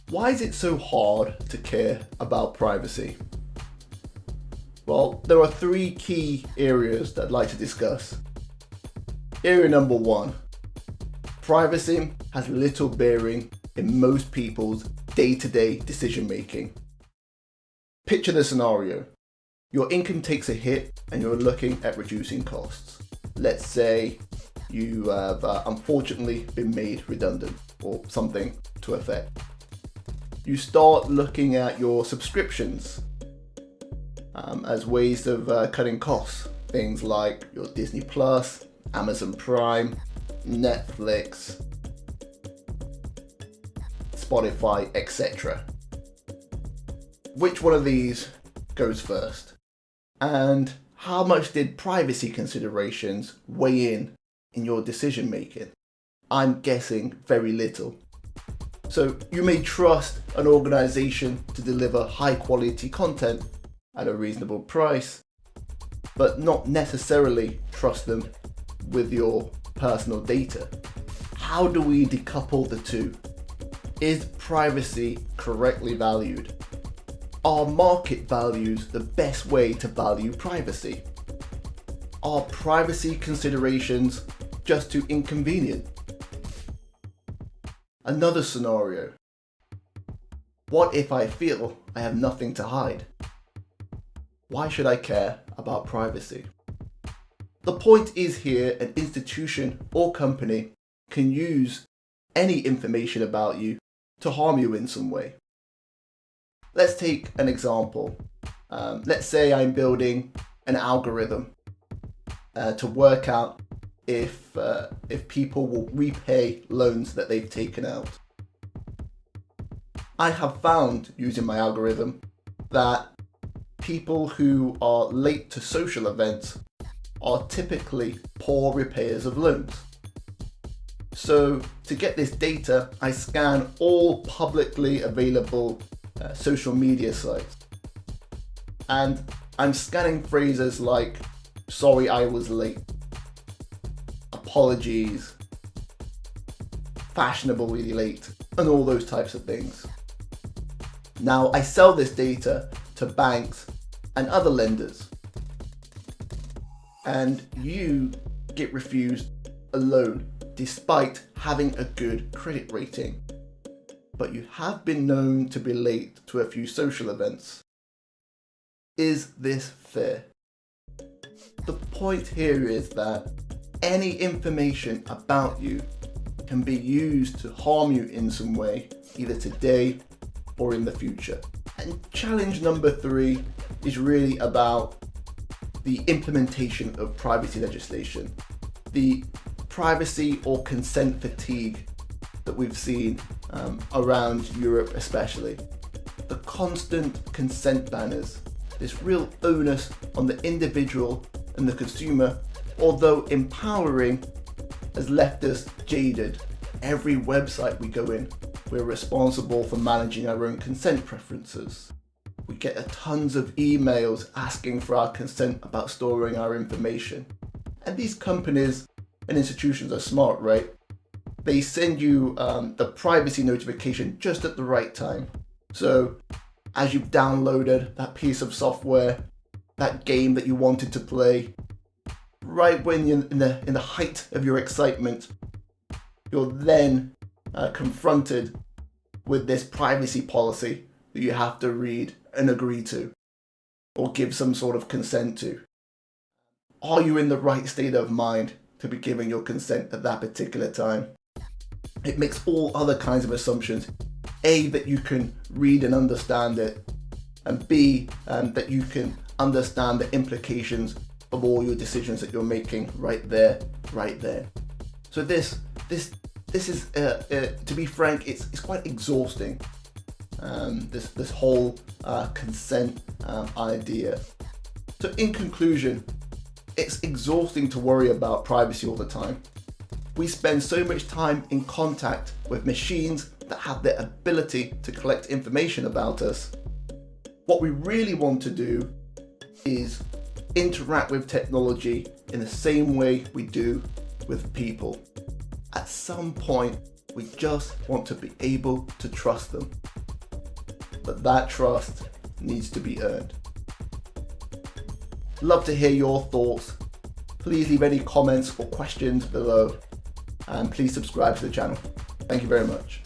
Why is it so hard to care about privacy? Well, there are three key areas that I'd like to discuss. Area number one, privacy has little bearing in most people's day-to-day decision making. Picture the scenario. Your income takes a hit and you're looking at reducing costs. Let's say you have unfortunately been made redundant or something to effect. You start looking at your subscriptions as ways of cutting costs. Things like your Disney Plus, Amazon Prime, Netflix, Spotify, etc. Which one of these goes first? And how much did privacy considerations weigh in your decision making? I'm guessing very little. So you may trust an organization to deliver high quality content at a reasonable price, but not necessarily trust them with your personal data. How do we decouple the two? Is privacy correctly valued? Are market values the best way to value privacy? Are privacy considerations just too inconvenient? Another scenario. What if I feel I have nothing to hide? Why should I care about privacy? The point is here, an institution or company can use any information about you to harm you in some way. Let's take an example. Let's say I'm building an algorithm to work out if people will repay loans that they've taken out. I have found using my algorithm that people who are late to social events are typically poor repayers of loans. So to get this data, I scan all publicly available social media sites. And I'm scanning phrases like, sorry I was late, apologies, fashionably late, and all those types of things. Now I sell this data to banks and other lenders, and you get refused a loan despite having a good credit rating. But you have been known to be late to a few social events. Is this fair? The point here is that any information about you can be used to harm you in some way, either today or in the future. And challenge number three is really about the implementation of privacy legislation. The privacy or consent fatigue that we've seen around Europe especially. The constant consent banners, this real onus on the individual and the consumer, although empowering, has left us jaded. Every website we go in, we're responsible for managing our own consent preferences. We get tons of emails asking for our consent about storing our information. And these companies and institutions are smart, right? They send you the privacy notification just at the right time. So as you've downloaded that piece of software, that game that you wanted to play, right when you're in the height of your excitement, you're then confronted with this privacy policy that you have to read and agree to, or give some sort of consent to. Are you in the right state of mind to be giving your consent at that particular time? It makes all other kinds of assumptions. A, that you can read and understand it, and B, that you can understand the implications of all your decisions that you're making right there, right there. So this is, to be frank, it's quite exhausting. This whole consent idea. So in conclusion, it's exhausting to worry about privacy all the time. We spend so much time in contact with machines that have the ability to collect information about us. What we really want to do is interact with technology in the same way we do with people. At some point, we just want to be able to trust them. but that trust needs to be earned. Love to hear your thoughts. Please leave any comments or questions below, and please subscribe to the channel. Thank you very much.